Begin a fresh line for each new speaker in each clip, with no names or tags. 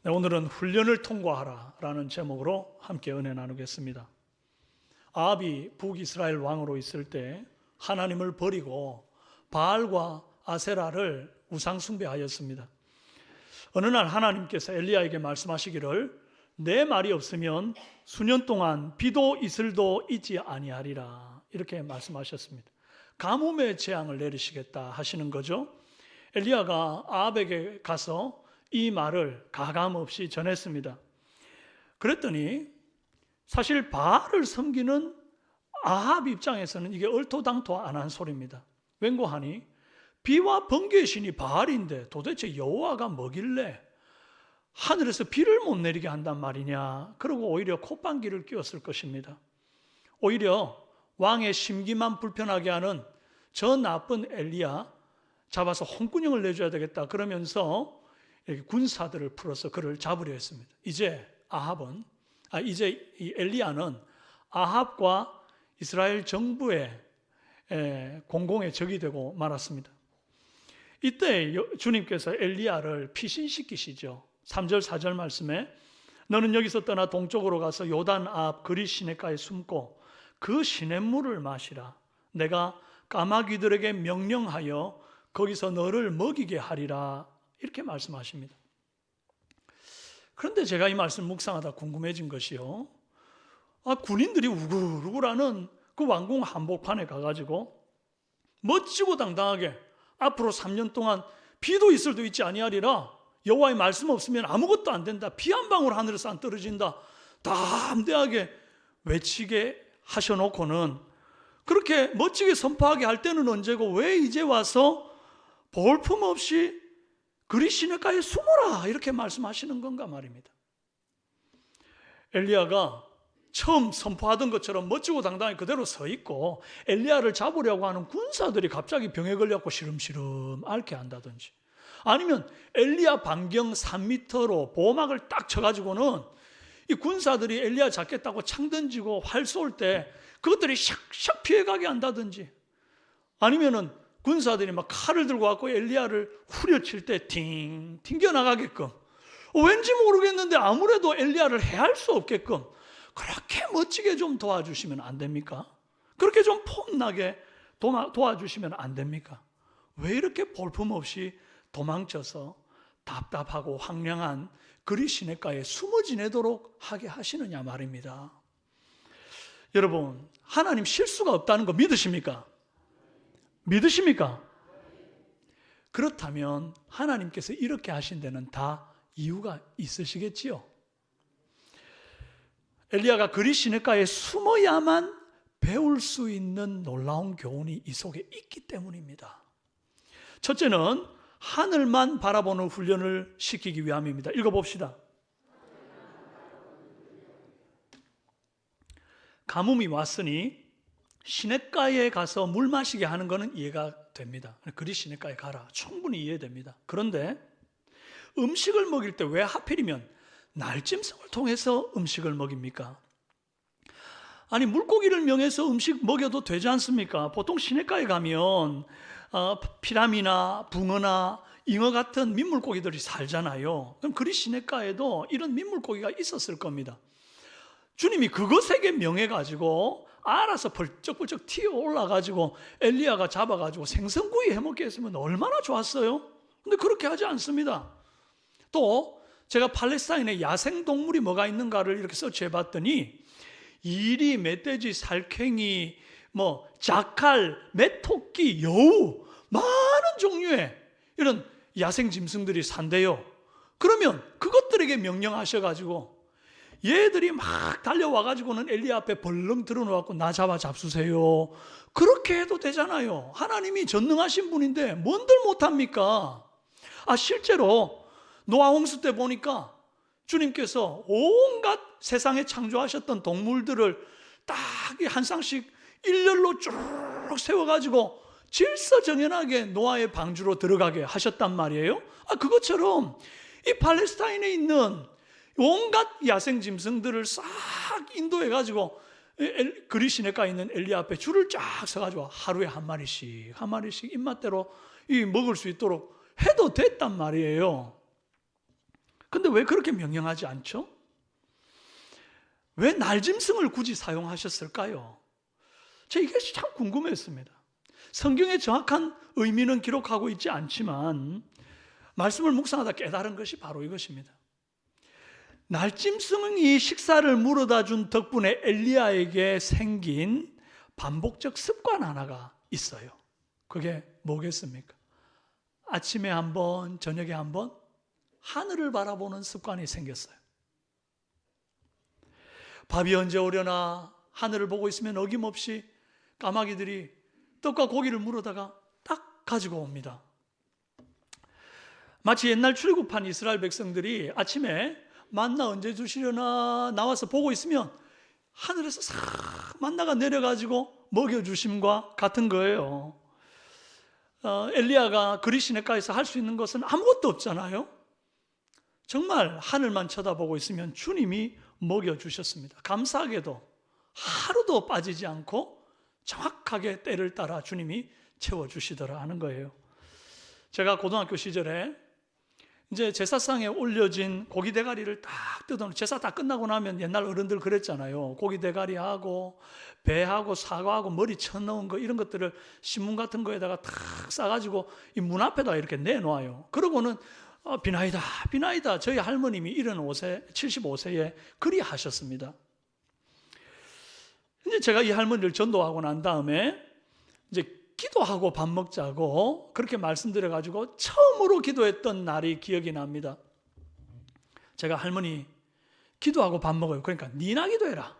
네, 오늘은 훈련을 통과하라 라는 제목으로 함께 은혜 나누겠습니다. 아합이 북이스라엘 왕으로 있을 때 하나님을 버리고 바알과 아세라를 우상 숭배하였습니다. 어느 날 하나님께서 엘리야에게 말씀하시기를 내 말이 없으면 수년 동안 비도 이슬도 있지 아니하리라, 이렇게 말씀하셨습니다. 가뭄의 재앙을 내리시겠다 하시는 거죠. 엘리야가 아합에게 가서 이 말을 가감없이 전했습니다. 그랬더니 사실 바알을 섬기는 아합 입장에서는 이게 얼토당토 안 한 소리입니다. 왠고하니 비와 번개의 신이 바알인데 도대체 여호와가 뭐길래 하늘에서 비를 못 내리게 한단 말이냐. 그러고 오히려 콧방귀를 뀌었을 것입니다. 오히려 왕의 심기만 불편하게 하는 저 나쁜 엘리야 잡아서 홍군형을 내줘야 되겠다 그러면서 군사들을 풀어서 그를 잡으려 했습니다. 이제 이 엘리야는 아합과 이스라엘 정부의 공공의 적이 되고 말았습니다. 이때 주님께서 엘리야를 피신시키시죠. 3절 4절 말씀에 너는 여기서 떠나 동쪽으로 가서 요단 앞 그리 시내가에 숨고 그 시냇물을 마시라. 내가 까마귀들에게 명령하여 거기서 너를 먹이게 하리라, 이렇게 말씀하십니다. 그런데 제가 이 말씀 묵상하다 궁금해진 것이요, 군인들이 우글우글하는 그 왕궁 한복판에 가가지고 멋지고 당당하게 앞으로 3년 동안 비도 이슬도 있지 아니하리라, 여호와의 말씀 없으면 아무것도 안 된다, 비 한 방울 하늘에서 안 떨어진다, 담대하게 외치게 하셔놓고는 그렇게 멋지게 선포하게 할 때는 언제고 왜 이제 와서 볼품없이 그리 시냇가에 숨어라, 이렇게 말씀하시는 건가 말입니다. 엘리야가 처음 선포하던 것처럼 멋지고 당당히 그대로 서 있고 엘리야를 잡으려고 하는 군사들이 갑자기 병에 걸려서 시름시름 앓게 한다든지, 아니면 엘리야 반경 3m로 보호막을 딱 쳐가지고는 이 군사들이 엘리야 잡겠다고 창 던지고 활 쏠 때 그것들이 샥샥 피해가게 한다든지, 아니면은 군사들이 막 칼을 들고 갖고 엘리야를 후려칠 때 팅 튕겨나가게끔, 왠지 모르겠는데 아무래도 엘리야를 해할 수 없게끔 그렇게 멋지게 좀 도와주시면 안 됩니까? 그렇게 좀 폼나게 도와주시면 안 됩니까? 왜 이렇게 볼품없이 도망쳐서 답답하고 황량한 그리 시냇가에 숨어 지내도록 하게 하시느냐 말입니다. 여러분, 하나님 실수가 없다는 거 믿으십니까? 믿으십니까? 그렇다면 하나님께서 이렇게 하신 데는 다 이유가 있으시겠지요. 엘리야가 그리 시냇가에 숨어야만 배울 수 있는 놀라운 교훈이 이 속에 있기 때문입니다. 첫째는 하늘만 바라보는 훈련을 시키기 위함입니다. 읽어봅시다. 가뭄이 왔으니 시냇가에 가서 물 마시게 하는 것은 이해가 됩니다. 그리 시냇가에 가라, 충분히 이해됩니다. 그런데 음식을 먹일 때 왜 하필이면 날짐승을 통해서 음식을 먹입니까? 아니, 물고기를 명해서 음식 먹여도 되지 않습니까? 보통 시냇가에 가면 피라미나 붕어나 잉어 같은 민물고기들이 살잖아요. 그럼 그리 시냇가에도 이런 민물고기가 있었을 겁니다. 주님이 그것에게 명해가지고 알아서 벌쩍벌쩍 튀어 올라가지고 엘리야가 잡아가지고 생선구이 해먹게 했으면 얼마나 좋았어요. 근데 그렇게 하지 않습니다. 또 제가 팔레스타인에 야생동물이 뭐가 있는가를 이렇게 서치해봤더니 이리, 멧돼지, 살쾡이, 자칼, 메토끼, 여우, 많은 종류의 이런 야생 짐승들이 산대요. 그러면 그것들에게 명령하셔가지고 얘들이 막 달려와가지고는 엘리야 앞에 벌렁 들어놓고 나 잡아 잡수세요, 그렇게 해도 되잖아요. 하나님이 전능하신 분인데 뭔들 못합니까? 실제로 노아 홍수 때 보니까 주님께서 온갖 세상에 창조하셨던 동물들을 딱 한 쌍씩 일렬로 쭉 세워가지고 질서정연하게 노아의 방주로 들어가게 하셨단 말이에요. 그것처럼 이 팔레스타인에 있는 온갖 야생 짐승들을 싹 인도해가지고 그리 시냇가에 있는 엘리야 앞에 줄을 쫙 서가지고 하루에 한 마리씩 입맛대로 먹을 수 있도록 해도 됐단 말이에요. 근데 왜 그렇게 명령하지 않죠? 왜 날짐승을 굳이 사용하셨을까요? 제가 이게 참 궁금했습니다. 성경의 정확한 의미는 기록하고 있지 않지만 말씀을 묵상하다 깨달은 것이 바로 이것입니다. 날짐승이 식사를 물어다 준 덕분에 엘리야에게 생긴 반복적 습관 하나가 있어요. 그게 뭐겠습니까? 아침에 한 번, 저녁에 한 번 하늘을 바라보는 습관이 생겼어요. 밥이 언제 오려나 하늘을 보고 있으면 어김없이 까마귀들이 떡과 고기를 물어다가 딱 가지고 옵니다. 마치 옛날 출애굽한 이스라엘 백성들이 아침에 만나 언제 주시려나 나와서 보고 있으면 하늘에서 싹 만나가 내려가지고 먹여주심과 같은 거예요. 엘리야가 그리 시냇가에서 할 수 있는 것은 아무것도 없잖아요. 정말 하늘만 쳐다보고 있으면 주님이 먹여주셨습니다. 감사하게도 하루도 빠지지 않고 정확하게 때를 따라 주님이 채워주시더라 하는 거예요. 제가 고등학교 시절에 이제 제사상에 올려진 고기 대가리를 딱 뜯어놓고, 제사 다 끝나고 나면 옛날 어른들 그랬잖아요. 고기 대가리하고 배하고 사과하고 머리 쳐넣은 거 이런 것들을 신문 같은 거에다가 탁 싸가지고 이 문 앞에다 이렇게 내놓아요. 그러고는 비나이다 비나이다. 저희 할머님이 75세에 그리 하셨습니다. 이제 제가 이 할머니를 전도하고 난 다음에 이제 기도하고 밥 먹자고 그렇게 말씀드려가지고 처음으로 기도했던 날이 기억이 납니다. 제가 할머니 기도하고 밥 먹어요. 그러니까 니나 기도해라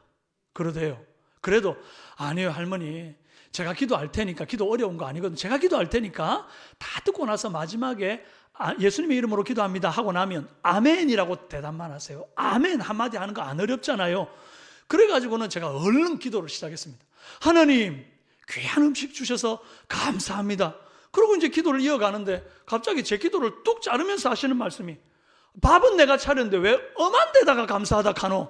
그러대요. 그래도 아니요 할머니, 제가 기도할 테니까, 기도 어려운 거 아니거든요. 제가 기도할 테니까 다 듣고 나서 마지막에 예수님의 이름으로 기도합니다 하고 나면 아멘이라고 대답만 하세요. 아멘 한마디 하는 거 안 어렵잖아요. 그래가지고는 제가 얼른 기도를 시작했습니다. 하나님, 귀한 음식 주셔서 감사합니다. 그러고 이제 기도를 이어가는데 갑자기 제 기도를 뚝 자르면서 하시는 말씀이, 밥은 내가 차렸는데 왜 엄한 데다가 감사하다 카노?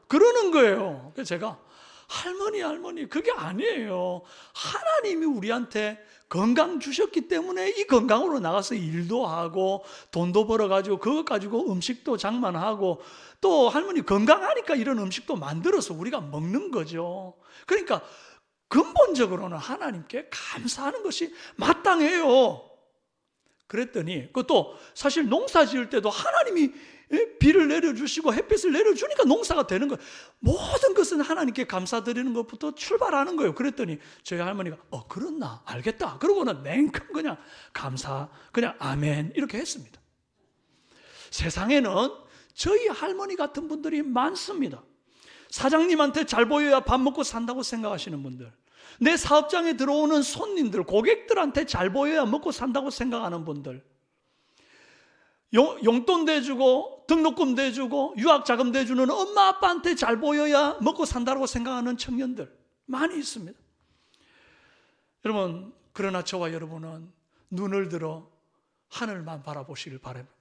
그러는 거예요. 그래서 제가 할머니 그게 아니에요. 하나님이 우리한테 건강 주셨기 때문에 이 건강으로 나가서 일도 하고 돈도 벌어가지고 그것 가지고 음식도 장만하고 또 할머니 건강하니까 이런 음식도 만들어서 우리가 먹는 거죠. 그러니까 근본적으로는 하나님께 감사하는 것이 마땅해요. 그랬더니 그것도 사실 농사 지을 때도 하나님이 비를 내려주시고 햇빛을 내려주니까 농사가 되는 거예요. 모든 것은 하나님께 감사드리는 것부터 출발하는 거예요. 그랬더니 저희 할머니가 그렇나 알겠다. 그러고는 냉큼 그냥 감사, 그냥 아멘 이렇게 했습니다. 세상에는 저희 할머니 같은 분들이 많습니다. 사장님한테 잘 보여야 밥 먹고 산다고 생각하시는 분들, 내 사업장에 들어오는 손님들, 고객들한테 잘 보여야 먹고 산다고 생각하는 분들, 용돈 대주고 등록금 대주고 유학자금 대주는 엄마 아빠한테 잘 보여야 먹고 산다고 생각하는 청년들 많이 있습니다. 여러분, 그러나 저와 여러분은 눈을 들어 하늘만 바라보시길 바랍니다.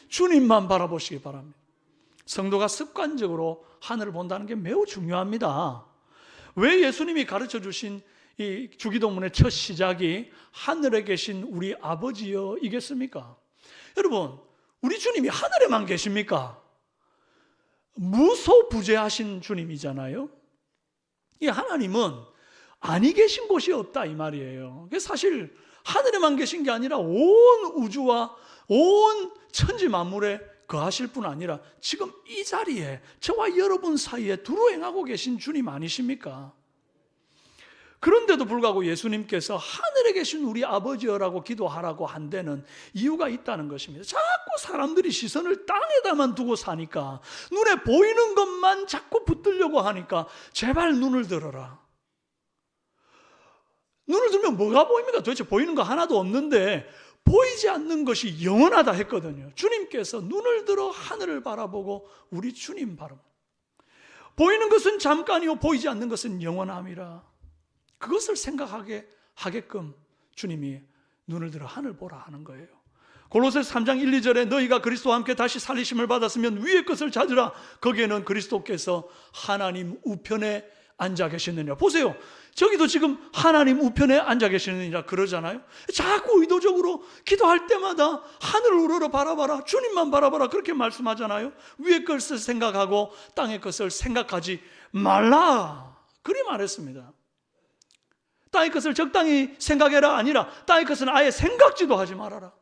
주님만 바라보시기 바랍니다. 성도가 습관적으로 하늘을 본다는 게 매우 중요합니다. 왜 예수님이 가르쳐 주신 이 주기도문의 첫 시작이 하늘에 계신 우리 아버지여 이겠습니까? 여러분, 우리 주님이 하늘에만 계십니까? 무소부재하신 주님이잖아요. 이 하나님은 아니 계신 곳이 없다 이 말이에요. 사실 하늘에만 계신 게 아니라 온 우주와 온 천지 만물에 거하실 뿐 아니라 지금 이 자리에 저와 여러분 사이에 두루 행하고 계신 주님 아니십니까? 그런데도 불구하고 예수님께서 하늘에 계신 우리 아버지여라고 기도하라고 한 데는 이유가 있다는 것입니다. 자꾸 사람들이 시선을 땅에다만 두고 사니까, 눈에 보이는 것만 자꾸 붙들려고 하니까 제발 눈을 들어라. 눈을 들면 뭐가 보입니까? 도대체 보이는 거 하나도 없는데 보이지 않는 것이 영원하다 했거든요. 주님께서 눈을 들어 하늘을 바라보고 우리 주님 바라보고, 보이는 것은 잠깐이요 보이지 않는 것은 영원함이라, 그것을 생각하게 하게끔 주님이 눈을 들어 하늘 보라 하는 거예요. 골로새서 3장 1, 2절에 너희가 그리스도와 함께 다시 살리심을 받았으면 위의 것을 찾으라. 거기에는 그리스도께서 하나님 우편에 앉아 계시느냐. 보세요. 저기도 지금 하나님 우편에 앉아 계시느니라 그러잖아요. 자꾸 의도적으로 기도할 때마다 하늘을 우러러 바라봐라, 주님만 바라봐라, 그렇게 말씀하잖아요. 위의 것을 생각하고 땅의 것을 생각하지 말라, 그리 말했습니다. 땅의 것을 적당히 생각해라 아니라 땅의 것은 아예 생각지도 하지 말아라.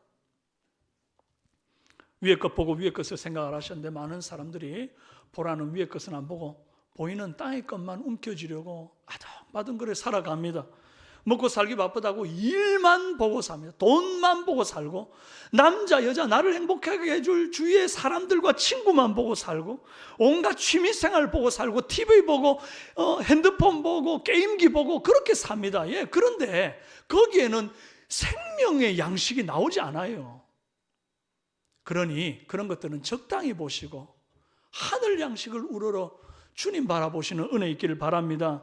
위의 것 보고 위의 것을 생각을 하셨는데, 많은 사람들이 보라는 위의 것은 안 보고 보이는 땅의 것만 움켜쥐려고 아등바등 그래 살아갑니다. 먹고 살기 바쁘다고 일만 보고 삽니다. 돈만 보고 살고, 남자 여자 나를 행복하게 해줄 주위의 사람들과 친구만 보고 살고, 온갖 취미생활 보고 살고, TV 보고 핸드폰 보고 게임기 보고 그렇게 삽니다. 예, 그런데 거기에는 생명의 양식이 나오지 않아요. 그러니 그런 것들은 적당히 보시고 하늘 양식을 우러러 주님 바라보시는 은혜 있기를 바랍니다.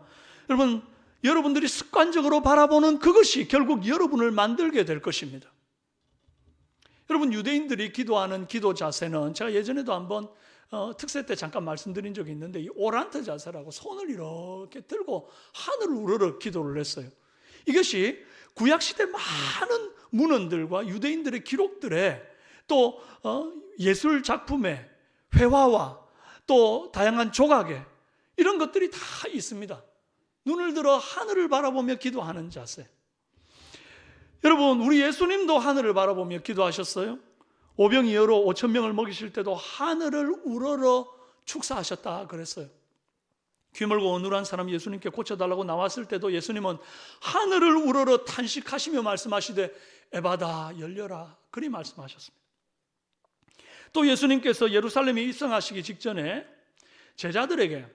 여러분들이 습관적으로 바라보는 그것이 결국 여러분을 만들게 될 것입니다. 여러분, 유대인들이 기도하는 기도 자세는 제가 예전에도 한번 특세 때 잠깐 말씀드린 적이 있는데, 이 오란트 자세라고 손을 이렇게 들고 하늘을 우러러 기도를 했어요. 이것이 구약시대 많은 문헌들과 유대인들의 기록들에, 또 예술 작품에, 회화와 또 다양한 조각에 이런 것들이 다 있습니다. 눈을 들어 하늘을 바라보며 기도하는 자세. 여러분, 우리 예수님도 하늘을 바라보며 기도하셨어요. 오병이어로 5,000명을 먹이실 때도 하늘을 우러러 축사하셨다 그랬어요. 귀멀고 어눌한 사람 예수님께 고쳐달라고 나왔을 때도 예수님은 하늘을 우러러 탄식하시며 말씀하시되 에바다 열려라, 그리 말씀하셨습니다. 또 예수님께서 예루살렘에 입성하시기 직전에 제자들에게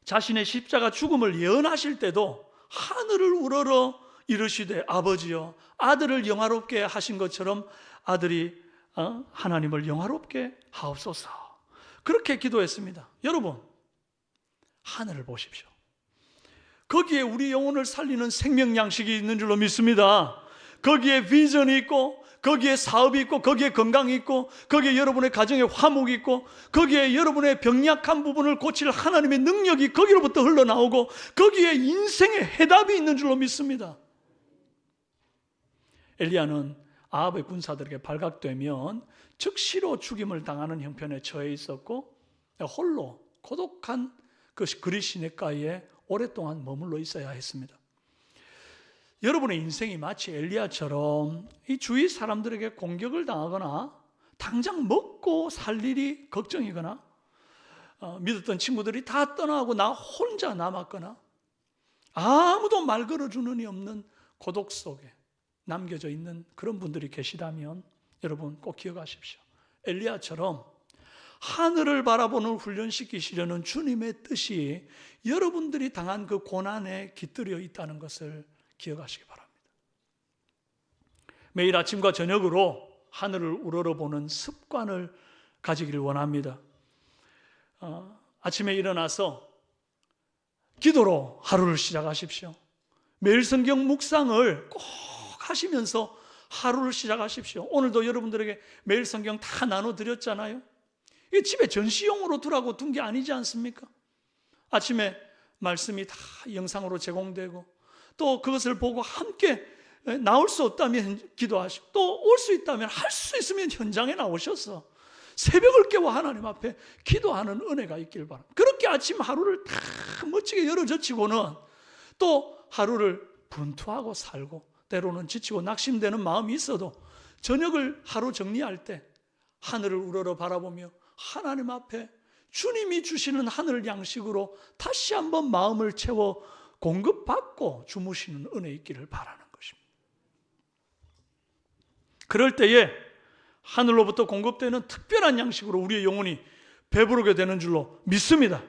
자신의 십자가 죽음을 예언하실 때도 하늘을 우러러 이르시되 아버지여, 아들을 영화롭게 하신 것처럼 아들이 하나님을 영화롭게 하옵소서, 그렇게 기도했습니다. 여러분, 하늘을 보십시오. 거기에 우리 영혼을 살리는 생명 양식이 있는 줄로 믿습니다. 거기에 비전이 있고, 거기에 사업이 있고, 거기에 건강이 있고, 거기에 여러분의 가정에 화목이 있고, 거기에 여러분의 병약한 부분을 고칠 하나님의 능력이 거기로부터 흘러나오고, 거기에 인생의 해답이 있는 줄로 믿습니다. 엘리야는 아합의 군사들에게 발각되면 즉시로 죽임을 당하는 형편에 처해 있었고, 홀로 고독한 그 그리 시냇가에 오랫동안 머물러 있어야 했습니다. 여러분의 인생이 마치 엘리야처럼 이 주위 사람들에게 공격을 당하거나 당장 먹고 살 일이 걱정이거나, 믿었던 친구들이 다 떠나고 나 혼자 남았거나, 아무도 말 걸어주는 이 없는 고독 속에 남겨져 있는 그런 분들이 계시다면 여러분 꼭 기억하십시오. 엘리야처럼 하늘을 바라보는 훈련시키시려는 주님의 뜻이 여러분들이 당한 그 고난에 깃들여 있다는 것을 기억하시기 바랍니다. 매일 아침과 저녁으로 하늘을 우러러보는 습관을 가지기를 원합니다. 아침에 일어나서 기도로 하루를 시작하십시오. 매일 성경 묵상을 꼭 하시면서 하루를 시작하십시오. 오늘도 여러분들에게 매일 성경 다 나눠드렸잖아요. 이게 집에 전시용으로 두라고 둔 게 아니지 않습니까? 아침에 말씀이 다 영상으로 제공되고, 또 그것을 보고 함께 나올 수 없다면 기도하시고, 또 올 수 있다면 할 수 있으면 현장에 나오셔서 새벽을 깨워 하나님 앞에 기도하는 은혜가 있길 바랍니다. 그렇게 아침 하루를 다 멋지게 열어젖히고는 또 하루를 분투하고 살고, 때로는 지치고 낙심되는 마음이 있어도 저녁을 하루 정리할 때 하늘을 우러러 바라보며 하나님 앞에 주님이 주시는 하늘 양식으로 다시 한번 마음을 채워 공급받고 주무시는 은혜 있기를 바라는 것입니다. 그럴 때에 하늘로부터 공급되는 특별한 양식으로 우리의 영혼이 배부르게 되는 줄로 믿습니다.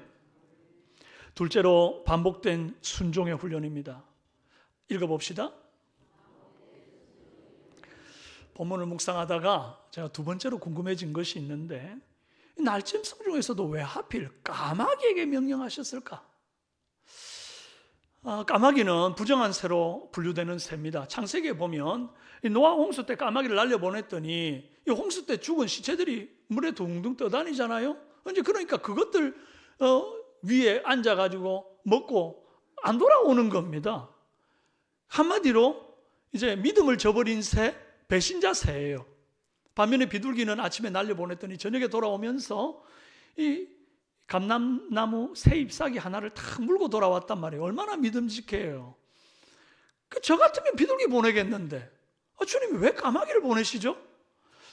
둘째로 반복된 순종의 훈련입니다. 읽어봅시다. 본문을 묵상하다가 제가 두 번째로 궁금해진 것이 있는데, 날짐승 중에서도 왜 하필 까마귀에게 명령하셨을까? 까마귀는 부정한 새로 분류되는 새입니다. 창세기에 보면 노아 홍수 때 까마귀를 날려보냈더니 이 홍수 때 죽은 시체들이 물에 둥둥 떠다니잖아요. 이제 그러니까 그것들 위에 앉아가지고 먹고 안 돌아오는 겁니다. 한마디로 이제 믿음을 저버린 새, 배신자 새예요. 반면에 비둘기는 아침에 날려보냈더니 저녁에 돌아오면서 이 감람나무 새 잎사귀 하나를 탁 물고 돌아왔단 말이에요. 얼마나 믿음직해요. 저 같으면 비둘기 보내겠는데 주님이 왜 까마귀를 보내시죠?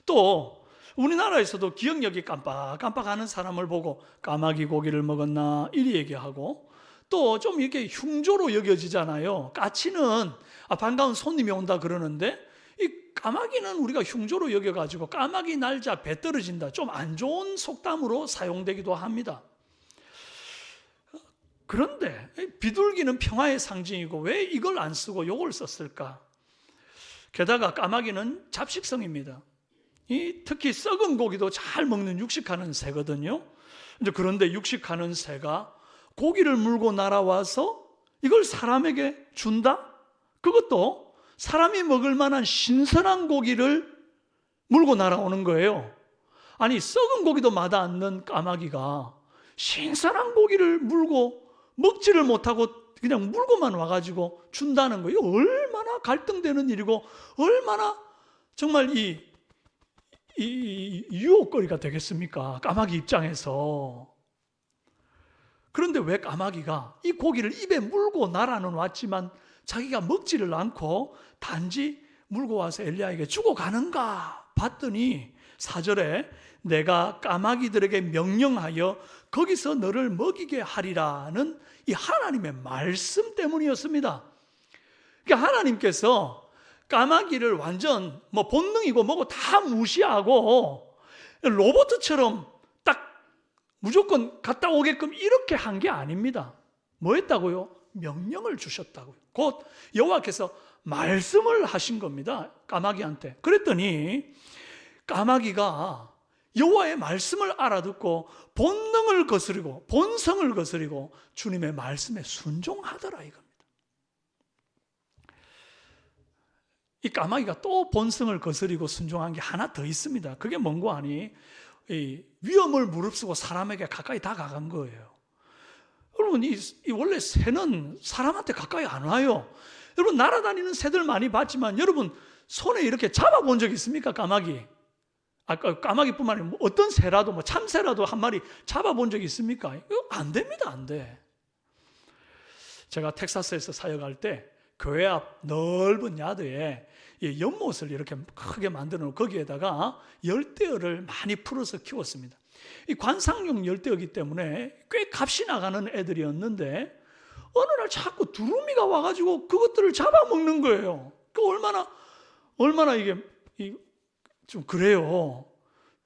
또 우리나라에서도 기억력이 깜빡깜빡하는 사람을 보고 까마귀 고기를 먹었나 이리 얘기하고, 또 좀 이렇게 흉조로 여겨지잖아요. 까치는 반가운 손님이 온다 그러는데 이 까마귀는 우리가 흉조로 여겨가지고 까마귀 날자 배 떨어진다, 좀 안 좋은 속담으로 사용되기도 합니다. 그런데 비둘기는 평화의 상징이고 왜 이걸 안 쓰고 이걸 썼을까? 게다가 까마귀는 잡식성입니다. 특히 썩은 고기도 잘 먹는 육식하는 새거든요. 그런데 육식하는 새가 고기를 물고 날아와서 이걸 사람에게 준다? 그것도 사람이 먹을 만한 신선한 고기를 물고 날아오는 거예요. 아니, 썩은 고기도 마다 않는 까마귀가 신선한 고기를 물고 먹지를 못하고 그냥 물고만 와가지고 준다는 거예요. 얼마나 갈등되는 일이고 얼마나 정말 이 유혹거리가 되겠습니까? 까마귀 입장에서. 그런데 왜 까마귀가 이 고기를 입에 물고 날아는 왔지만 자기가 먹지를 않고 단지 물고 와서 엘리야에게 주고 가는가 봤더니 4절에 내가 까마귀들에게 명령하여 거기서 너를 먹이게 하리라는 이 하나님의 말씀 때문이었습니다. 그러니까 하나님께서 까마귀를 완전 본능이고 뭐고 다 무시하고 로봇처럼 딱 무조건 갔다 오게끔 이렇게 한 게 아닙니다. 뭐 했다고요? 명령을 주셨다고요. 곧 여호와께서 말씀을 하신 겁니다. 까마귀한테. 그랬더니 까마귀가 여호와의 말씀을 알아듣고 본능을 거스리고 본성을 거스리고 주님의 말씀에 순종하더라 이겁니다. 이 까마귀가 또 본성을 거스리고 순종한 게 하나 더 있습니다. 그게 뭔고 하니 위험을 무릅쓰고 사람에게 가까이 다가간 거예요. 여러분, 이 원래 새는 사람한테 가까이 안 와요. 여러분, 날아다니는 새들 많이 봤지만 여러분 손에 이렇게 잡아본 적 있습니까? 까마귀. 까마귀뿐만 아니라 어떤 새라도 참새라도 한 마리 잡아본 적 있습니까? 이거 안 됩니다. 안 돼. 제가 텍사스에서 사역할 때 교회 앞 넓은 야드에 연못을 이렇게 크게 만들어 놓고 거기에다가 열대어를 많이 풀어서 키웠습니다. 이 관상용 열대어이기 때문에 꽤 값이 나가는 애들이었는데 어느 날 자꾸 두루미가 와가지고 그것들을 잡아먹는 거예요. 얼마나 이게 좀 그래요.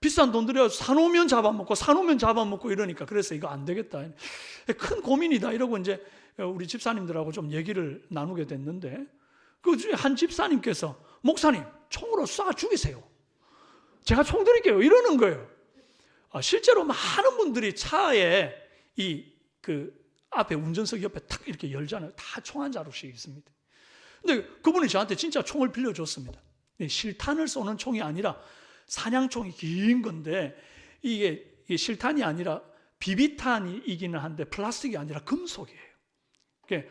비싼 돈 들여 사놓으면 잡아먹고 이러니까 그래서 이거 안 되겠다. 큰 고민이다 이러고 이제 우리 집사님들하고 좀 얘기를 나누게 됐는데 그 중에 한 집사님께서 목사님 총으로 쏴 죽이세요. 제가 총 드릴게요. 이러는 거예요. 실제로 많은 분들이 차에 그 앞에 운전석 옆에 탁 이렇게 열잖아요. 다 총 한 자루씩 있습니다. 근데 그분이 저한테 진짜 총을 빌려줬습니다. 실탄을 쏘는 총이 아니라 사냥총이 긴 건데 이게 실탄이 아니라 비비탄이기는 한데 플라스틱이 아니라 금속이에요.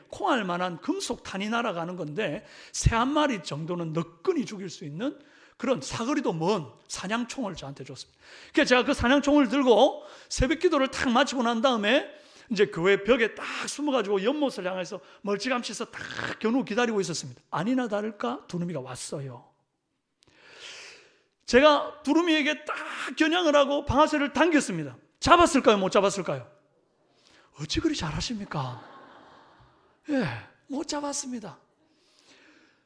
콩알 만한 금속탄이 날아가는 건데 새 한 마리 정도는 너끈히 죽일 수 있는 그런 사거리도 먼 사냥총을 저한테 줬습니다. 그래서 제가 그 사냥총을 들고 새벽 기도를 딱 마치고 난 다음에 이제 교회 벽에 딱 숨어가지고 연못을 향해서 멀찌감치서 딱 겨누고 기다리고 있었습니다. 아니나 다를까 두루미가 왔어요. 제가 두루미에게 딱 겨냥을 하고 방아쇠를 당겼습니다. 잡았을까요? 못 잡았을까요? 어찌 그리 잘하십니까? 못 잡았습니다.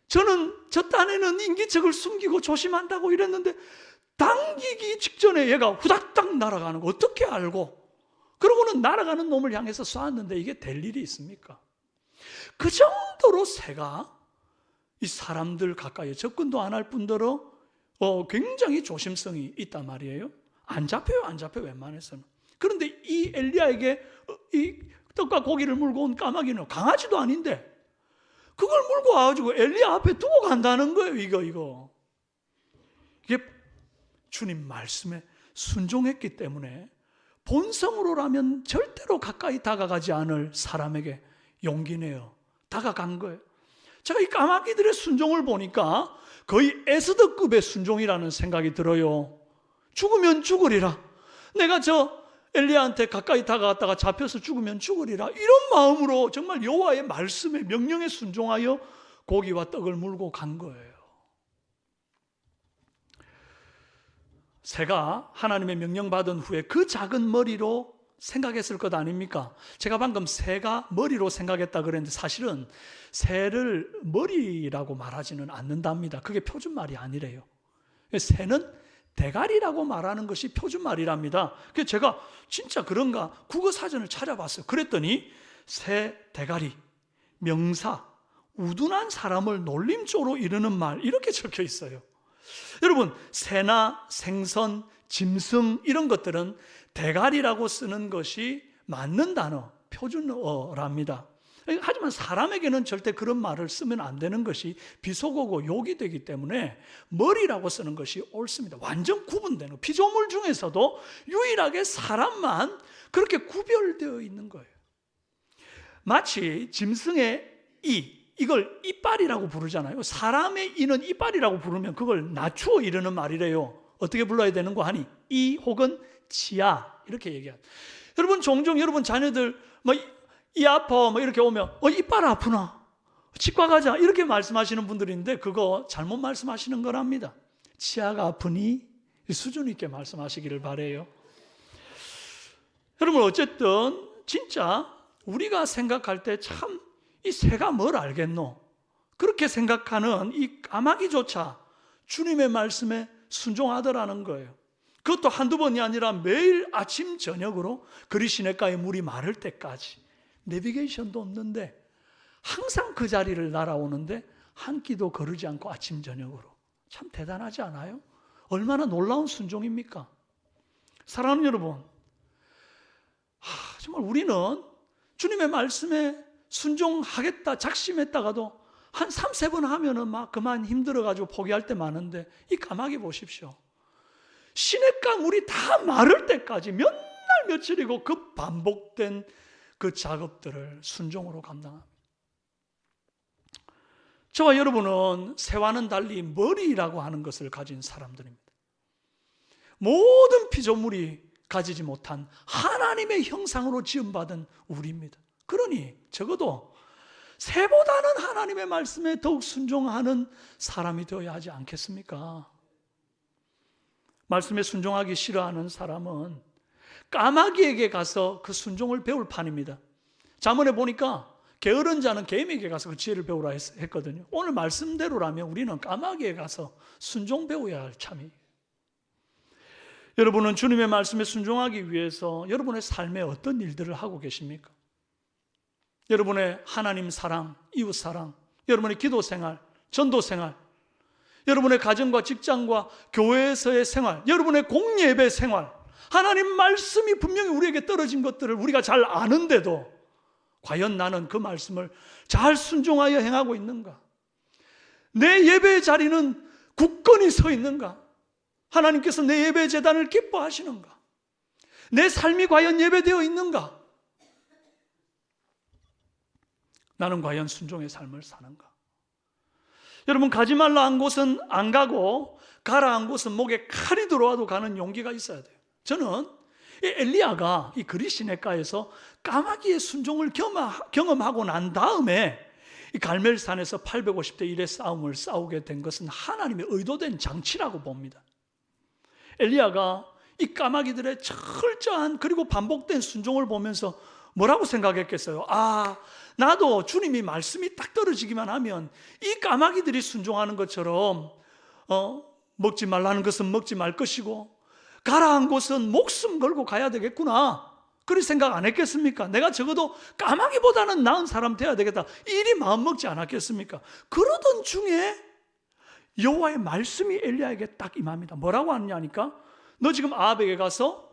저는 저 딴에는 인기척을 숨기고 조심한다고 이랬는데 당기기 직전에 얘가 후닥닥 날아가는 거 어떻게 알고? 그러고는 날아가는 놈을 향해서 쏘았는데 이게 될 일이 있습니까? 그 정도로 새가 이 사람들 가까이 접근도 안 할 뿐더러 굉장히 조심성이 있단 말이에요. 안 잡혀요 웬만해서는. 그런데 이 엘리야에게 이 떡과 고기를 물고 온 까마귀는 강아지도 아닌데 그걸 물고 와가지고 엘리야 앞에 두고 간다는 거예요. 이게 주님 말씀에 순종했기 때문에 본성으로라면 절대로 가까이 다가가지 않을 사람에게 용기 내어 다가간 거예요. 제가 이 까마귀들의 순종을 보니까 거의 에스더급의 순종이라는 생각이 들어요. 죽으면 죽으리라. 내가 저 엘리야한테 가까이 다가갔다가 잡혀서 죽으면 죽으리라. 이런 마음으로 정말 여호와의 말씀에 명령에 순종하여 고기와 떡을 물고 간 거예요. 새가 하나님의 명령받은 후에 그 작은 머리로 생각했을 것 아닙니까? 제가 방금 새가 머리로 생각했다 그랬는데 사실은 새를 머리라고 말하지는 않는답니다. 그게 표준말이 아니래요. 새는 대가리라고 말하는 것이 표준말이랍니다. 그래서 제가 진짜 그런가 국어사전을 찾아봤어요. 그랬더니 새 대가리, 명사, 우둔한 사람을 놀림조로 이르는 말 이렇게 적혀 있어요. 여러분, 새나 생선, 짐승 이런 것들은 대가리라고 쓰는 것이 맞는 단어, 표준어랍니다. 하지만 사람에게는 절대 그런 말을 쓰면 안 되는 것이 비속어고 욕이 되기 때문에 머리라고 쓰는 것이 옳습니다. 완전 구분되는 피조물 중에서도 유일하게 사람만 그렇게 구별되어 있는 거예요. 마치 짐승의 이걸 이빨이라고 부르잖아요. 사람의 이는 이빨이라고 부르면 그걸 낮추어 이르는 말이래요. 어떻게 불러야 되는 거 하니? 이 혹은 치아 이렇게 얘기합니다. 여러분 종종 여러분 자녀들 이 아파 이렇게 오면 이빨 아프나? 치과 가자 이렇게 말씀하시는 분들인데 그거 잘못 말씀하시는 거랍니다. 치아가 아프니? 수준 있게 말씀하시기를 바라요. 여러분 어쨌든 진짜 우리가 생각할 때 참 이 새가 뭘 알겠노? 그렇게 생각하는 이 까마귀조차 주님의 말씀에 순종하더라는 거예요. 그것도 한두 번이 아니라 매일 아침 저녁으로 그리 시냇가에 물이 마를 때까지 내비게이션도 없는데 항상 그 자리를 날아오는데 한 끼도 거르지 않고 아침 저녁으로. 참 대단하지 않아요? 얼마나 놀라운 순종입니까? 사랑하는 여러분, 정말 우리는 주님의 말씀에 순종하겠다 작심했다가도 한 3-4번 하면은 막 그만 힘들어가지고 포기할 때 많은데 이 까마귀 보십시오. 시냇가 물이 다 마를 때까지 몇 날 며칠이고 그 반복된 그 작업들을 순종으로 감당합니다. 저와 여러분은 새와는 달리 머리라고 하는 것을 가진 사람들입니다. 모든 피조물이 가지지 못한 하나님의 형상으로 지음받은 우리입니다. 그러니 적어도 새보다는 하나님의 말씀에 더욱 순종하는 사람이 되어야 하지 않겠습니까? 말씀에 순종하기 싫어하는 사람은 까마귀에게 가서 그 순종을 배울 판입니다. 잠언에 보니까 게으른 자는 개미에게 가서 그 지혜를 배우라 했거든요. 오늘 말씀대로라면 우리는 까마귀에 가서 순종 배워야 할 참이에요. 여러분은 주님의 말씀에 순종하기 위해서 여러분의 삶에 어떤 일들을 하고 계십니까? 여러분의 하나님 사랑, 이웃 사랑, 여러분의 기도 생활, 전도 생활, 여러분의 가정과 직장과 교회에서의 생활, 여러분의 공예배 생활, 하나님 말씀이 분명히 우리에게 떨어진 것들을 우리가 잘 아는데도 과연 나는 그 말씀을 잘 순종하여 행하고 있는가? 내 예배의 자리는 굳건히 서 있는가? 하나님께서 내 예배 제단을 기뻐하시는가? 내 삶이 과연 예배되어 있는가? 나는 과연 순종의 삶을 사는가? 여러분, 가지 말라 한 곳은 안 가고 가라 한 곳은 목에 칼이 들어와도 가는 용기가 있어야 돼요. 저는 이 엘리야가 이 그리 시냇가에서 까마귀의 순종을 경험하고 난 다음에 이 갈멜산에서 850대 1의 싸움을 싸우게 된 것은 하나님의 의도된 장치라고 봅니다. 엘리야가 이 까마귀들의 철저한 그리고 반복된 순종을 보면서 뭐라고 생각했겠어요? 나도 주님이 말씀이 딱 떨어지기만 하면 이 까마귀들이 순종하는 것처럼 먹지 말라는 것은 먹지 말 것이고 가라 한 곳은 목숨 걸고 가야 되겠구나. 그런 생각 안 했겠습니까? 내가 적어도 까마귀보다는 나은 사람 돼야 되겠다. 이리 마음먹지 않았겠습니까? 그러던 중에 여호와의 말씀이 엘리야에게 딱 임합니다. 뭐라고 하느냐니까 너 지금 아합에게 가서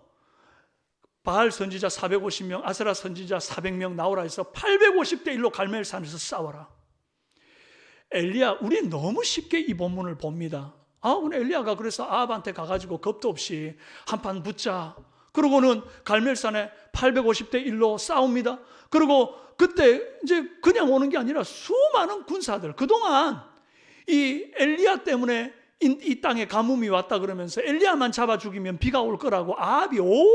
바알 선지자 450명, 아세라 선지자 400명 나오라 해서 850대 1로 갈멜산에서 싸워라. 엘리야, 우리 너무 쉽게 이 본문을 봅니다. 오늘 엘리야가 그래서 아합한테 가가지고 겁도 없이 한판 붙자. 그러고는 갈멜산에 850대 1로 싸웁니다. 그리고 그때 이제 그냥 오는 게 아니라 수많은 군사들, 그동안 이 엘리야 때문에 이 땅에 가뭄이 왔다 그러면서 엘리야만 잡아 죽이면 비가 올 거라고 아합이 온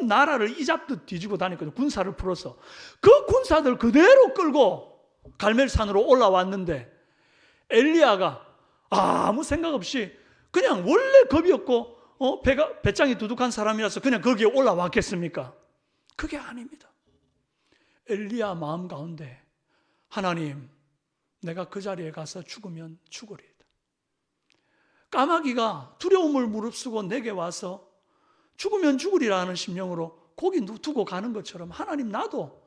나라를 이잡듯 뒤지고 다녔거든요. 군사를 풀어서. 그 군사들 그대로 끌고 갈멜산으로 올라왔는데 엘리야가 아무 생각 없이 그냥 원래 겁이 없고 배짱이 두둑한 사람이라서 그냥 거기에 올라왔겠습니까? 그게 아닙니다. 엘리야 마음 가운데 하나님, 내가 그 자리에 가서 죽으면 죽으리이다. 까마귀가 두려움을 무릅쓰고 내게 와서 죽으면 죽으리라는 심령으로 고기 두고 가는 것처럼 하나님, 나도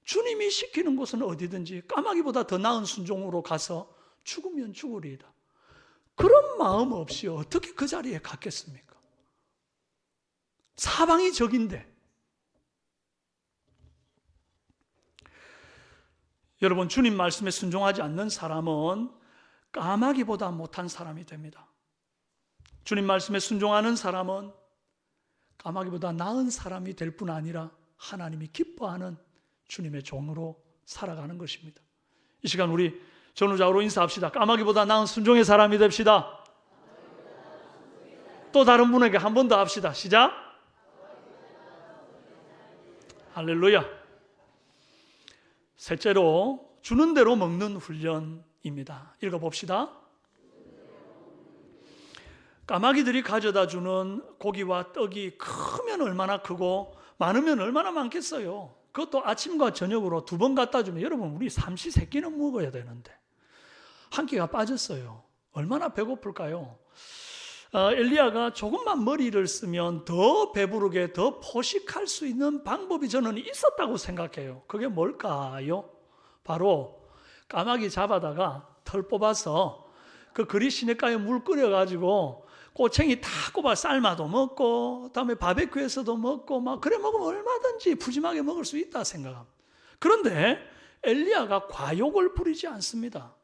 주님이 시키는 곳은 어디든지 까마귀보다 더 나은 순종으로 가서 죽으면 죽으리이다. 그런 마음 없이 어떻게 그 자리에 갔겠습니까? 사방이 적인데. 여러분, 주님 말씀에 순종하지 않는 사람은 까마귀보다 못한 사람이 됩니다. 주님 말씀에 순종하는 사람은 까마귀보다 나은 사람이 될 뿐 아니라 하나님이 기뻐하는 주님의 종으로 살아가는 것입니다. 이 시간 우리 전우자로 인사합시다. 까마귀보다 나은 순종의 사람이 됩시다. 또 다른 분에게 한 번 더 합시다. 시작. 할렐루야. 셋째로, 주는 대로 먹는 훈련입니다. 읽어봅시다. 까마귀들이 가져다 주는 고기와 떡이 크면 얼마나 크고 많으면 얼마나 많겠어요. 그것도 아침과 저녁으로 2번 갖다 주면 여러분, 우리 삼시세끼는 먹어야 되는데 한 끼가 빠졌어요. 얼마나 배고플까요? 엘리야가 조금만 머리를 쓰면 더 배부르게, 더 포식할 수 있는 방법이 저는 있었다고 생각해요. 그게 뭘까요? 바로 까마귀 잡아다가 털 뽑아서 그 그리 시냇가에 물 끓여가지고 꼬챙이 다 꼽아 삶아도 먹고, 다음에 바베큐에서도 먹고, 막 그래 먹으면 얼마든지 푸짐하게 먹을 수 있다 생각합니다. 그런데 엘리야가 과욕을 부리지 않습니다.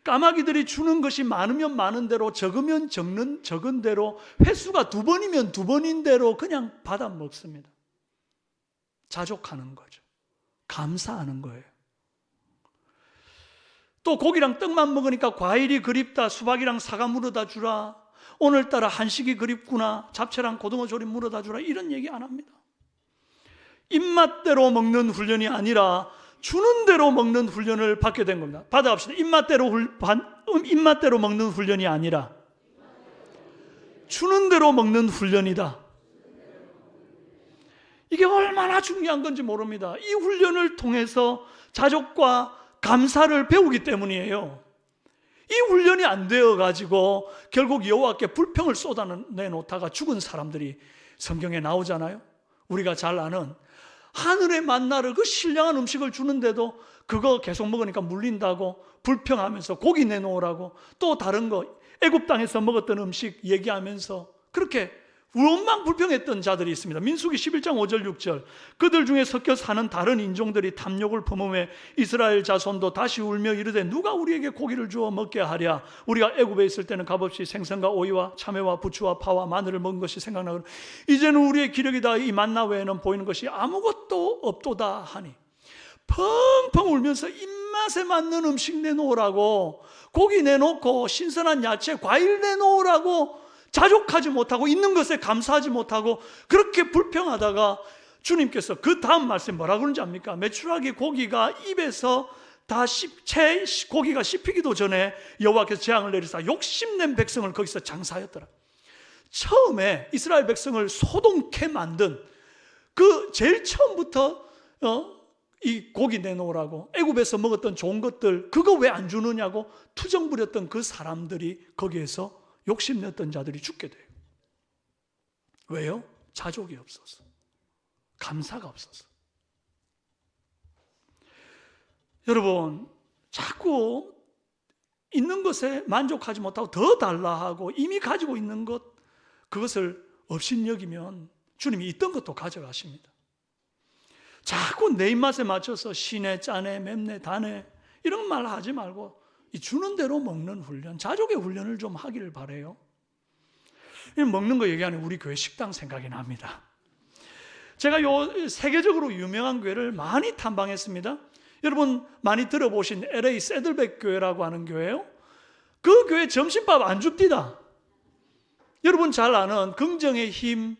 까마귀들이 주는 것이 많으면 많은 대로, 적으면 적은 대로, 횟수가 2번이면 2번인 대로 그냥 받아 먹습니다. 자족하는 거죠. 감사하는 거예요. 또 고기랑 떡만 먹으니까 과일이 그립다, 수박이랑 사과 물어다 주라, 오늘따라 한식이 그립구나, 잡채랑 고등어 조림 물어다 주라, 이런 얘기 안 합니다. 입맛대로 먹는 훈련이 아니라 주는 대로 먹는 훈련을 받게 된 겁니다. 받아갑시다. 입맛대로 먹는 훈련이 아니라 주는 대로 먹는 훈련이다. 이게 얼마나 중요한 건지 모릅니다. 이 훈련을 통해서 자족과 감사를 배우기 때문이에요. 이 훈련이 안 되어가지고 결국 여호와께 불평을 쏟아내놓다가 죽은 사람들이 성경에 나오잖아요. 우리가 잘 아는 하늘의 만나를, 그 신령한 음식을 주는데도 그거 계속 먹으니까 물린다고 불평하면서 고기 내놓으라고, 또 다른 거 애굽 땅에서 먹었던 음식 얘기하면서 그렇게 원망 불평했던 자들이 있습니다. 민수기 11장 5절 6절, 그들 중에 섞여 사는 다른 인종들이 탐욕을 품음에 이스라엘 자손도 다시 울며 이르되 누가 우리에게 고기를 주어 먹게 하랴. 우리가 애굽에 있을 때는 값없이 생선과 오이와 참외와 부추와 파와 마늘을 먹은 것이 생각나고 이제는 우리의 기력이다. 이 만나 외에는 보이는 것이 아무것도 없도다 하니, 펑펑 울면서 입맛에 맞는 음식 내놓으라고, 고기 내놓고 신선한 야채, 과일 내놓으라고 자족하지 못하고, 있는 것에 감사하지 못하고 그렇게 불평하다가 주님께서 그 다음 말씀 뭐라 그런지 압니까? 메추라기 고기가 입에서 다 고기가 씹히기도 전에 여호와께서 재앙을 내리사 욕심낸 백성을 거기서 장사하였더라. 처음에 이스라엘 백성을 소동케 만든 그 제일 처음부터 이 고기 내놓으라고, 애굽에서 먹었던 좋은 것들 그거 왜 안 주느냐고 투정 부렸던 그 사람들이 거기에서 욕심냈던 자들이 죽게 돼요. 왜요? 자족이 없어서, 감사가 없어서. 여러분, 자꾸 있는 것에 만족하지 못하고 더 달라 하고 이미 가지고 있는 것, 그것을 업신여기면 주님이 있던 것도 가져가십니다. 자꾸 내 입맛에 맞춰서 시내, 짜네, 맵네, 다네 이런 말 하지 말고 이 주는 대로 먹는 훈련, 자족의 훈련을 좀 하기를 바라요. 먹는 거 얘기하면 우리 교회 식당 생각이 납니다. 제가 요 세계적으로 유명한 교회를 많이 탐방했습니다. 여러분 많이 들어보신 LA 새들백 교회라고 하는 교회예요. 그 교회 점심밥 안 줍디다. 여러분 잘 아는 긍정의 힘,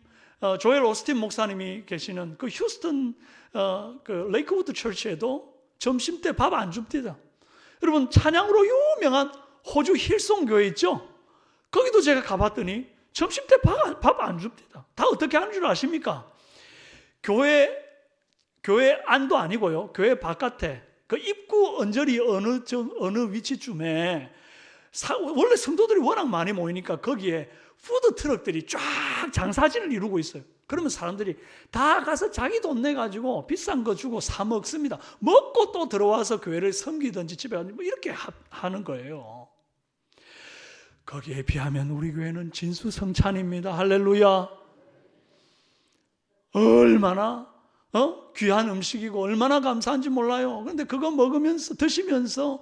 조엘 오스틴 목사님이 계시는 그 휴스턴 그 레이크우드 처치에도 점심 때 밥 안 줍디다. 여러분 찬양으로 유명한 호주 힐송 교회 있죠? 거기도 제가 가봤더니 점심 때 밥 안 줍디다. 다 어떻게 하는 줄 아십니까? 교회 안도 아니고요. 교회 바깥에 그 입구 언저리 어느 위치쯤에 원래 성도들이 워낙 많이 모이니까 거기에 푸드 트럭들이 쫙 장사진을 이루고 있어요. 그러면 사람들이 다 가서 자기 돈 내가지고 비싼 거 주고 사 먹습니다. 먹고 또 들어와서 교회를 섬기든지 집에 가서 뭐 이렇게 하는 거예요. 거기에 비하면 우리 교회는 진수성찬입니다. 할렐루야. 얼마나 귀한 음식이고 얼마나 감사한지 몰라요. 그런데 그거 먹으면서 드시면서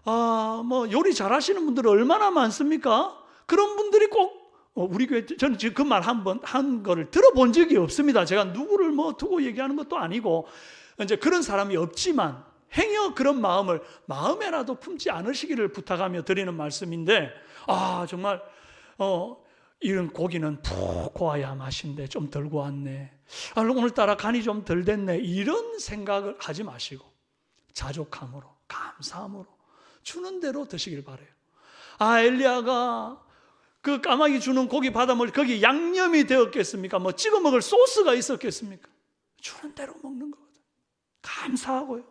뭐 요리 잘하시는 분들은 얼마나 많습니까? 그런 분들이 꼭 우리 교회, 저는 지금 그 말 한 거를 들어본 적이 없습니다. 제가 누구를 뭐 두고 얘기하는 것도 아니고 이제 그런 사람이 없지만 행여 그런 마음을 마음에라도 품지 않으시기를 부탁하며 드리는 말씀인데, 정말 이런 고기는 푹 고와야 맛인데 좀 덜 고왔네. 오늘따라 간이 좀 덜 됐네. 이런 생각을 하지 마시고 자족함으로, 감사함으로 주는 대로 드시길 바라요. 엘리야가 그 까마귀 주는 고기 받아 먹을 거기 양념이 되었겠습니까? 뭐 찍어 먹을 소스가 있었겠습니까? 주는 대로 먹는 거거든. 감사하고요.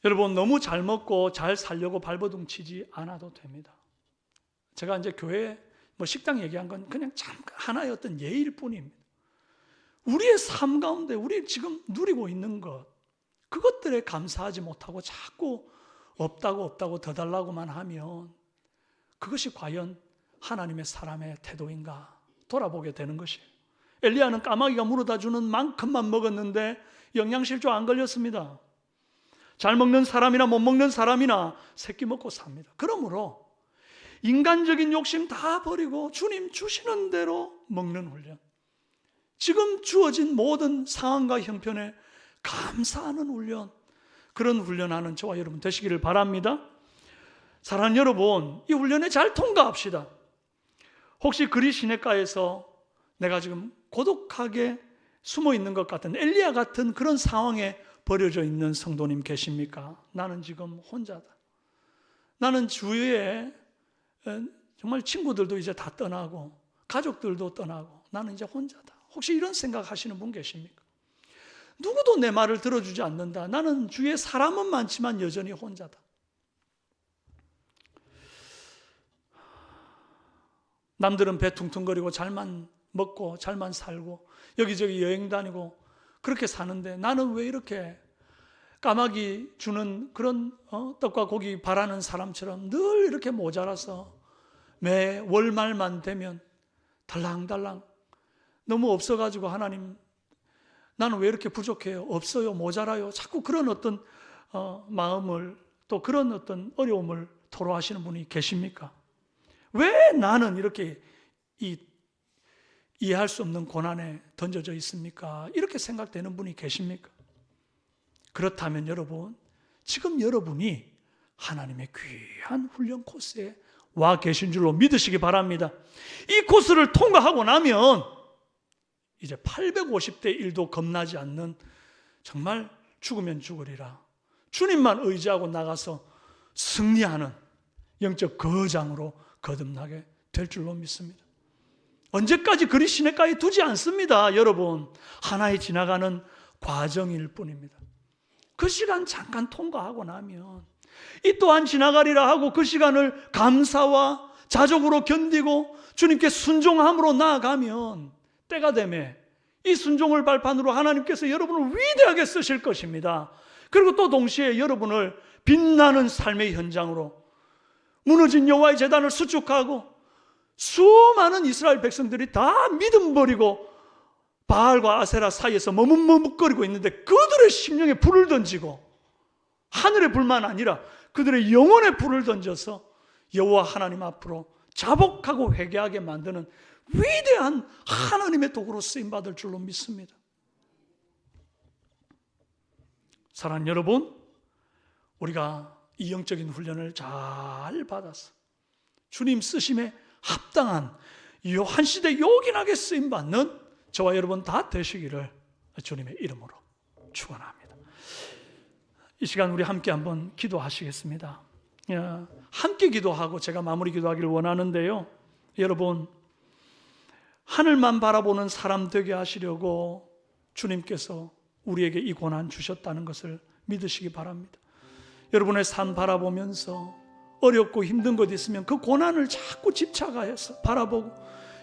여러분 너무 잘 먹고 잘 살려고 발버둥 치지 않아도 됩니다. 제가 이제 교회 뭐 식당 얘기한 건 그냥 잠깐 하나의 어떤 예일 뿐입니다. 우리의 삶 가운데 우리 지금 누리고 있는 것, 그것들에 감사하지 못하고 자꾸 없다고 더 달라고만 하면 그것이 과연 하나님의 사람의 태도인가 돌아보게 되는 것이에요. 엘리야는 까마귀가 물어다 주는 만큼만 먹었는데 영양실조 안 걸렸습니다. 잘 먹는 사람이나 못 먹는 사람이나 새끼 먹고 삽니다. 그러므로 인간적인 욕심 다 버리고 주님 주시는 대로 먹는 훈련, 지금 주어진 모든 상황과 형편에 감사하는 훈련, 그런 훈련하는 저와 여러분 되시기를 바랍니다. 사랑하는 여러분, 이 훈련에 잘 통과합시다. 혹시 그리 시냇가에서 내가 지금 고독하게 숨어 있는 것 같은 엘리야 같은 그런 상황에 버려져 있는 성도님 계십니까? 나는 지금 혼자다. 나는 주위에 정말 친구들도 이제 다 떠나고 가족들도 떠나고 나는 이제 혼자다. 혹시 이런 생각하시는 분 계십니까? 누구도 내 말을 들어주지 않는다. 나는 주위에 사람은 많지만 여전히 혼자다. 남들은 배 퉁퉁거리고 잘만 먹고 잘만 살고 여기저기 여행 다니고 그렇게 사는데 나는 왜 이렇게 까마귀 주는 그런 떡과 고기 바라는 사람처럼 늘 이렇게 모자라서 매 월말만 되면 달랑달랑 너무 없어가지고 하나님 나는 왜 이렇게 부족해요? 없어요? 모자라요? 자꾸 그런 어떤 마음을 또 그런 어떤 어려움을 토로하시는 분이 계십니까? 왜 나는 이렇게 이해할 수 없는 고난에 던져져 있습니까? 이렇게 생각되는 분이 계십니까? 그렇다면 여러분, 지금 여러분이 하나님의 귀한 훈련 코스에 와 계신 줄로 믿으시기 바랍니다. 이 코스를 통과하고 나면 이제 850대 1도 겁나지 않는 정말 죽으면 죽으리라 주님만 의지하고 나가서 승리하는 영적 거장으로 거듭나게 될 줄로 믿습니다. 언제까지 그리 시냇가에 두지 않습니다. 여러분, 하나의 지나가는 과정일 뿐입니다. 그 시간 잠깐 통과하고 나면 이 또한 지나가리라 하고 그 시간을 감사와 자족으로 견디고 주님께 순종함으로 나아가면 때가 되매 이 순종을 발판으로 하나님께서 여러분을 위대하게 쓰실 것입니다. 그리고 또 동시에 여러분을 빛나는 삶의 현장으로 무너진 여호와의 제단을 수축하고 수많은 이스라엘 백성들이 다 믿음 버리고 바알과 아세라 사이에서 머뭇머뭇거리고 있는데 그들의 심령에 불을 던지고 하늘의 불만 아니라 그들의 영혼에 불을 던져서 여호와 하나님 앞으로 자복하고 회개하게 만드는 위대한 하나님의 도구로 쓰임받을 줄로 믿습니다. 사랑하는 여러분, 우리가 이 영적인 훈련을 잘 받아서 주님 쓰심에 합당한 요한시대 요긴하게 쓰임받는 저와 여러분 다 되시기를 주님의 이름으로 축원합니다. 이 시간 우리 함께 한번 기도하시겠습니다. 함께 기도하고 제가 마무리 기도하기를 원하는데요, 여러분, 하늘만 바라보는 사람 되게 하시려고 주님께서 우리에게 이 고난 주셨다는 것을 믿으시기 바랍니다. 여러분의 삶 바라보면서 어렵고 힘든 것 있으면 그 고난을 자꾸 집착해서 바라보고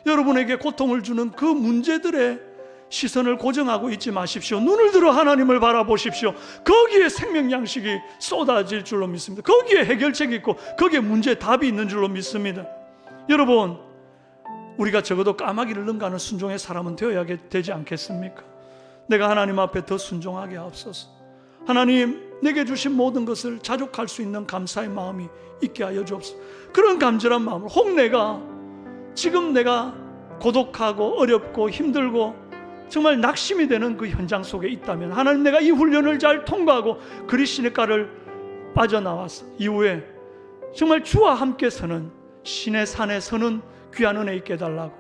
여러분에게 고통을 주는 그 문제들의 시선을 고정하고 있지 마십시오. 눈을 들어 하나님을 바라보십시오. 거기에 생명 양식이 쏟아질 줄로 믿습니다. 거기에 해결책이 있고 거기에 문제의 답이 있는 줄로 믿습니다. 여러분, 우리가 적어도 까마귀를 능가하는 순종의 사람은 되어야 되지 않겠습니까? 내가 하나님 앞에 더 순종하게 하옵소서. 하나님, 내게 주신 모든 것을 자족할 수 있는 감사의 마음이 있게 하여 주옵소서. 그런 간절한 마음을, 혹 지금 내가 고독하고 어렵고 힘들고 정말 낙심이 되는 그 현장 속에 있다면, 하나님, 내가 이 훈련을 잘 통과하고 그리시네가를 빠져나와서 이후에 정말 주와 함께 서는 신의 산에 서는 귀한 은혜 있게 해달라고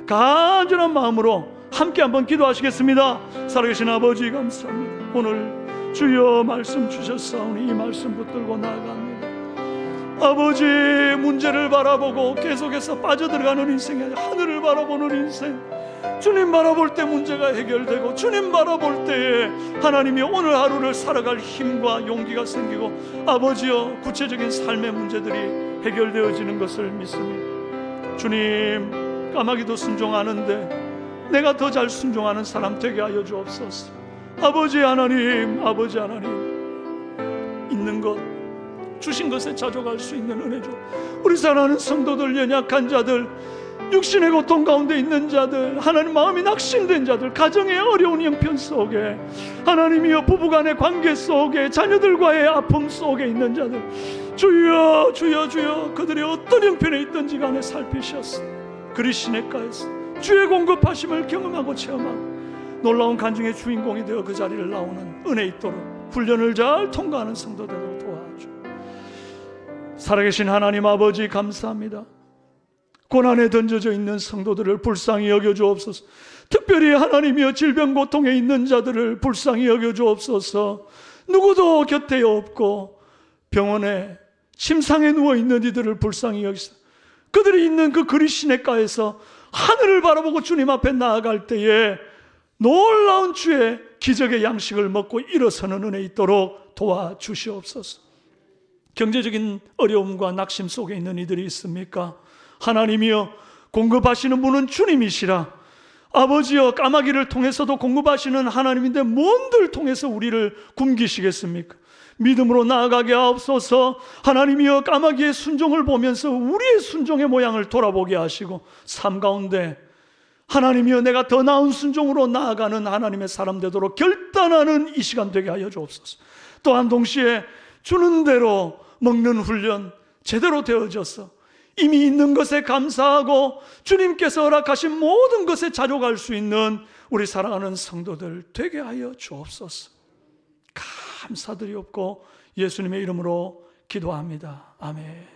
간절한 마음으로 함께 한번 기도하시겠습니다. 살아계신 아버지, 감사합니다. 오늘 주여 말씀 주셨사오니 이 말씀 붙들고 나아갑니다. 아버지, 문제를 바라보고 계속해서 빠져들어가는 인생이 아니라 하늘을 바라보는 인생, 주님 바라볼 때 문제가 해결되고 주님 바라볼 때에 하나님이 오늘 하루를 살아갈 힘과 용기가 생기고 아버지여 구체적인 삶의 문제들이 해결되어지는 것을 믿습니다. 주님, 까마귀도 순종하는데 내가 더 잘 순종하는 사람 되게 하여 주옵소서. 아버지 하나님, 아버지 하나님, 있는 것 주신 것에 자족할 수 있는 은혜 줘. 우리 사랑하는 성도들, 연약한 자들, 육신의 고통 가운데 있는 자들, 하나님 마음이 낙심된 자들, 가정의 어려운 형편 속에, 하나님이여 부부간의 관계 속에, 자녀들과의 아픔 속에 있는 자들, 주여 주여 주여, 그들이 어떤 형편에 있든지 간에 살피셨어. 그리시네가에서 주의 공급하심을 경험하고 체험하고 놀라운 간증의 주인공이 되어 그 자리를 나오는 은혜 있도록 훈련을 잘 통과하는 성도들로 도와줘. 살아계신 하나님 아버지, 감사합니다. 고난에 던져져 있는 성도들을 불쌍히 여겨주옵소서. 특별히 하나님이여 질병 고통에 있는 자들을 불쌍히 여겨주옵소서. 누구도 곁에 없고 병원에 침상에 누워있는 이들을 불쌍히 여기소서. 그들이 있는 그 그리시네가에서 하늘을 바라보고 주님 앞에 나아갈 때에 놀라운 주의 기적의 양식을 먹고 일어서는 은혜 있도록 도와주시옵소서. 경제적인 어려움과 낙심 속에 있는 이들이 있습니까? 하나님이여, 공급하시는 분은 주님이시라. 아버지여, 까마귀를 통해서도 공급하시는 하나님인데 뭔들 통해서 우리를 굶기시겠습니까? 믿음으로 나아가게 하옵소서. 하나님이여, 까마귀의 순종을 보면서 우리의 순종의 모양을 돌아보게 하시고 삶 가운데 하나님이여, 내가 더 나은 순종으로 나아가는 하나님의 사람 되도록 결단하는 이 시간 되게 하여 주옵소서. 또한 동시에 주는 대로 먹는 훈련 제대로 되어져서 이미 있는 것에 감사하고 주님께서 허락하신 모든 것에 자족할 수 있는 우리 사랑하는 성도들 되게 하여 주옵소서. 감사드리옵고 예수님의 이름으로 기도합니다. 아멘.